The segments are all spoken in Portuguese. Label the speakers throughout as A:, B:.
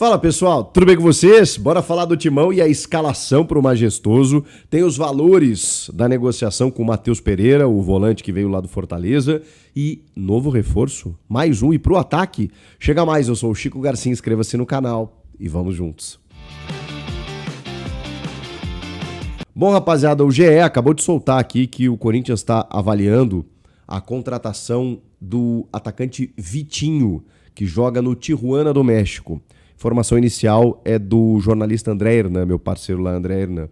A: Fala pessoal, tudo bem com vocês? Bora falar do Timão e a escalação para o Majestoso. Tem os valores da negociação com o Matheus Pereira, o volante que veio lá do Fortaleza. E novo reforço, mais um e pro ataque. Chega mais, eu sou o Chico Garcia, inscreva-se no canal e vamos juntos. Bom rapaziada, o GE acabou de soltar aqui que o Corinthians está avaliando a contratação do atacante Vitinho, que joga no Tijuana do México. Informação inicial é do jornalista André Hernan, meu parceiro lá, André Hernan.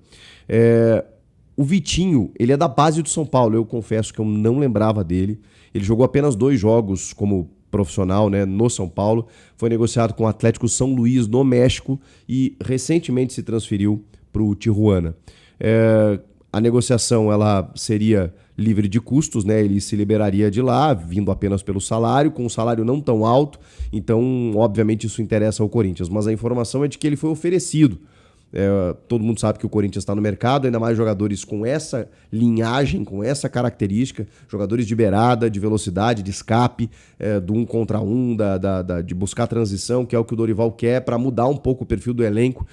A: O Vitinho, ele é da base do São Paulo, eu confesso que eu não lembrava dele. Ele jogou apenas 2 jogos como profissional, né, no São Paulo. Foi negociado com o Atlético São Luís no México e recentemente se transferiu para o Tijuana. A negociação ela seria livre de custos, né? Ele se liberaria de lá, vindo apenas pelo salário, com um salário não tão alto, então, obviamente, isso interessa ao Corinthians. Mas a informação é de que ele foi oferecido. Todo mundo sabe que o Corinthians está no mercado, ainda mais jogadores com essa linhagem, com essa característica, jogadores de beirada, de velocidade, de escape, do 1 contra 1, de buscar transição, que é o que o Dorival quer para mudar um pouco o perfil do elenco,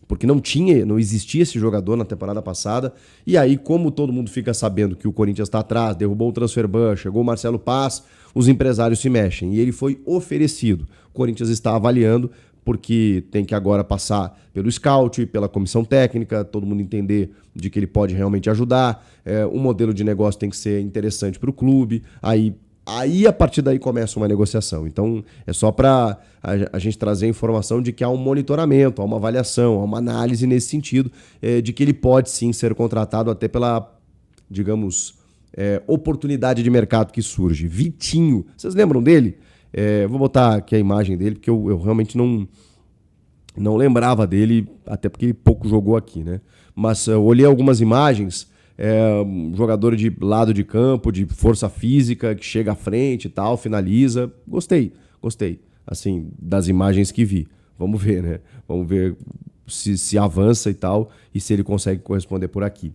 A: porque não existia esse jogador na temporada passada. E aí, como todo mundo fica sabendo que o Corinthians está atrás, derrubou o transfer ban, chegou o Marcelo Paz, os empresários se mexem. E ele foi oferecido. O Corinthians está avaliando, porque tem que agora passar pelo scout, pela comissão técnica, todo mundo entender de que ele pode realmente ajudar. O modelo de negócio tem que ser interessante para o clube. Aí, a partir daí, começa uma negociação. Então, é só para a gente trazer a informação de que há um monitoramento, há uma avaliação, há uma análise nesse sentido, de que ele pode sim ser contratado até pela, digamos, oportunidade de mercado que surge. Vitinho, vocês lembram dele? Vou botar aqui a imagem dele, porque eu realmente não lembrava dele, até porque ele pouco jogou aqui, né? Mas eu olhei algumas imagens. Um jogador de lado de campo, de força física, que chega à frente e tal, finaliza. Gostei, assim, das imagens que vi. Vamos ver, né? Vamos ver se avança e tal, e se ele consegue corresponder por aqui.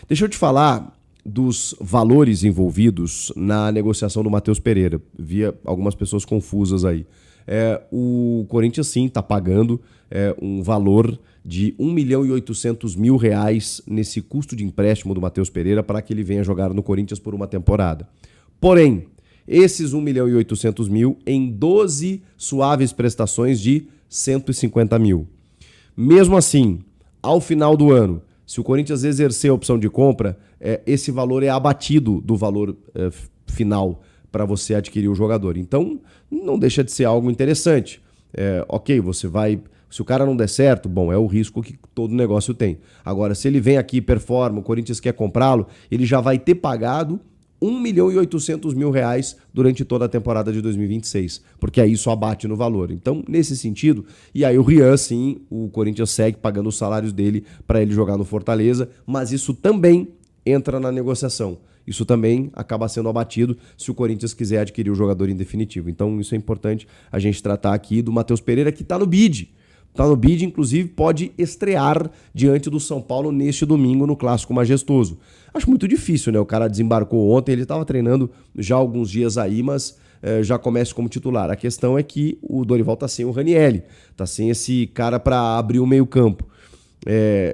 A: Deixa eu te falar dos valores envolvidos na negociação do Matheus Pereira. Via algumas pessoas confusas aí. O Corinthians, sim, está pagando um valor de R$1.800.000 nesse custo de empréstimo do Matheus Pereira para que ele venha jogar no Corinthians por uma temporada. Porém, esses R$1.800.000 em 12 suaves prestações de R$150.000. Mesmo assim, ao final do ano, se o Corinthians exercer a opção de compra, esse valor é abatido do valor final para você adquirir o jogador. Então, não deixa de ser algo interessante. Ok, você vai... Se o cara não der certo, bom, é o risco que todo negócio tem. Agora, se ele vem aqui e performa, o Corinthians quer comprá-lo, ele já vai ter pagado R$1.800.000 durante toda a temporada de 2026, porque aí isso abate no valor. Então, nesse sentido, e aí o Rian, sim, o Corinthians segue pagando os salários dele para ele jogar no Fortaleza, mas isso também entra na negociação. Isso também acaba sendo abatido se o Corinthians quiser adquirir o jogador em definitivo. Então, isso é importante a gente tratar aqui do Matheus Pereira, que está no bid. Está no bid, inclusive pode estrear diante do São Paulo neste domingo no Clássico Majestoso. Acho muito difícil, né? O cara desembarcou ontem, ele estava treinando já há alguns dias aí, mas já começa como titular. A questão é que o Dorival está sem o Ranieri, está sem esse cara para abrir o meio-campo.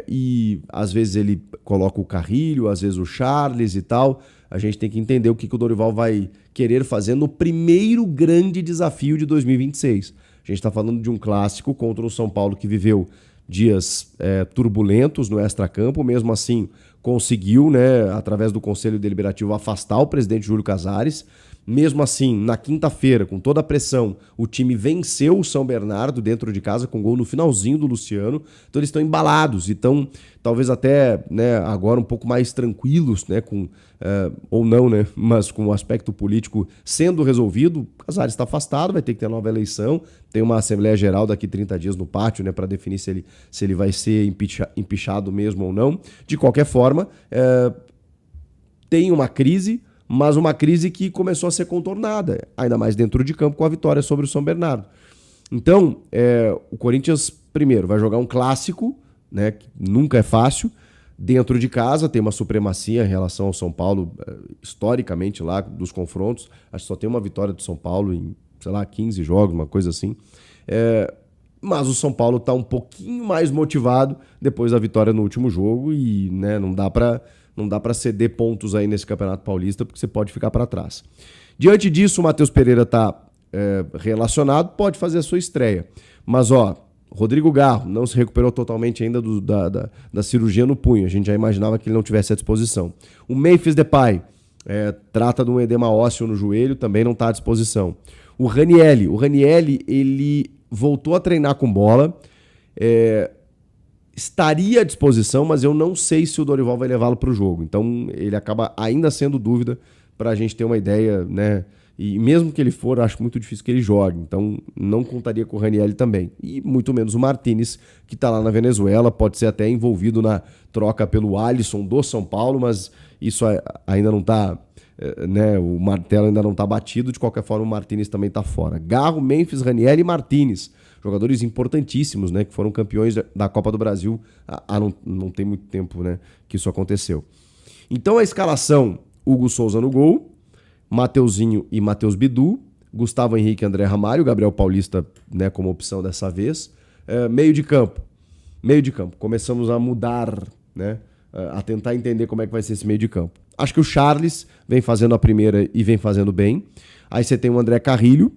A: E às vezes ele coloca o Carrilho, às vezes o Charles e tal. A gente tem que entender o que o Dorival vai querer fazer no primeiro grande desafio de 2026. A gente está falando de um clássico contra o São Paulo que viveu dias turbulentos no extracampo, mesmo assim conseguiu, né, através do Conselho Deliberativo, afastar o presidente Júlio Casares. Mesmo assim, na quinta-feira, com toda a pressão, o time venceu o São Bernardo dentro de casa com gol no finalzinho do Luciano. Então eles estão embalados e estão talvez até, né, agora um pouco mais tranquilos, né, ou não, né, mas com o aspecto político sendo resolvido. O Casares está afastado, vai ter que ter nova eleição. Tem uma Assembleia Geral daqui 30 dias no pátio, né, para definir se ele vai ser empichado mesmo ou não. De qualquer forma, tem uma crise, mas uma crise que começou a ser contornada, ainda mais dentro de campo com a vitória sobre o São Bernardo. Então, o Corinthians, primeiro, vai jogar um clássico, né, que nunca é fácil, dentro de casa, tem uma supremacia em relação ao São Paulo, historicamente lá, dos confrontos. Acho que só tem uma vitória do São Paulo em, sei lá, 15 jogos, uma coisa assim. mas o São Paulo está um pouquinho mais motivado depois da vitória no último jogo e, né, não dá para ceder pontos aí nesse Campeonato Paulista porque você pode ficar para trás. Diante disso, o Matheus Pereira está relacionado, pode fazer a sua estreia. Mas, Rodrigo Garro não se recuperou totalmente ainda da cirurgia no punho. A gente já imaginava que ele não tivesse à disposição. O Memphis Depay trata de um edema ósseo no joelho, também não está à disposição. O Ranieri, ele voltou a treinar com bola, estaria à disposição, mas eu não sei se o Dorival vai levá-lo para o jogo. Então, ele acaba ainda sendo dúvida para a gente ter uma ideia, né? E mesmo que ele for, acho muito difícil que ele jogue. Então, não contaria com o Ranieri também. E muito menos o Martínez, que está lá na Venezuela, pode ser até envolvido na troca pelo Alisson do São Paulo, mas isso ainda não está, né? O martelo ainda não está batido. De qualquer forma, o Martínez também está fora. Garro, Memphis, Ranieri e Martínez. Jogadores importantíssimos, né? Que foram campeões da Copa do Brasil. Não tem muito tempo, né, que isso aconteceu. Então, a escalação: Hugo Souza no gol, Mateuzinho e Matheus Bidu, Gustavo Henrique, André Ramalho, Gabriel Paulista, né, como opção dessa vez. Meio de campo. Começamos a mudar, né, a tentar entender como é que vai ser esse meio de campo. Acho que o Charles vem fazendo a primeira e vem fazendo bem. Aí você tem o André Carrilho.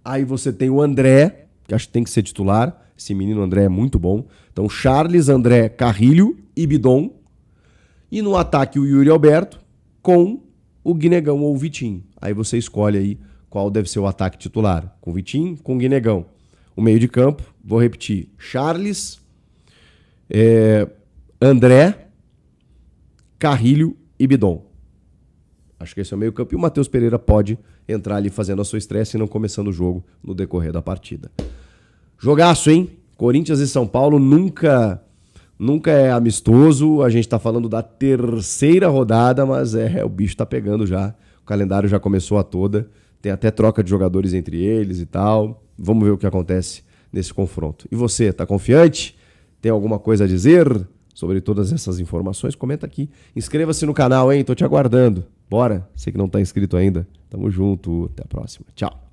A: Aí você tem o André, que acho que tem que ser titular. Esse menino André é muito bom. Então Charles, André, Carrilho e Bidon. E no ataque o Yuri Alberto com o Guinegão ou o Vitinho. Aí você escolhe aí qual deve ser o ataque titular. Com o Vitinho, com o Guinegão. O meio de campo, vou repetir. Charles, André, Carrilho e Bidon. Acho que esse é o meio campo. E o Matheus Pereira pode entrar ali fazendo a sua estreia, se não começando o jogo no decorrer da partida. Jogaço, hein? Corinthians e São Paulo nunca é amistoso. A gente tá falando da terceira rodada, mas o bicho tá pegando já. O calendário já começou a toda. Tem até troca de jogadores entre eles e tal. Vamos ver o que acontece nesse confronto. E você, tá confiante? Tem alguma coisa a dizer sobre todas essas informações? Comenta aqui. Inscreva-se no canal, hein? Tô te aguardando. Bora? Você que não tá inscrito ainda. Tamo junto. Até a próxima. Tchau.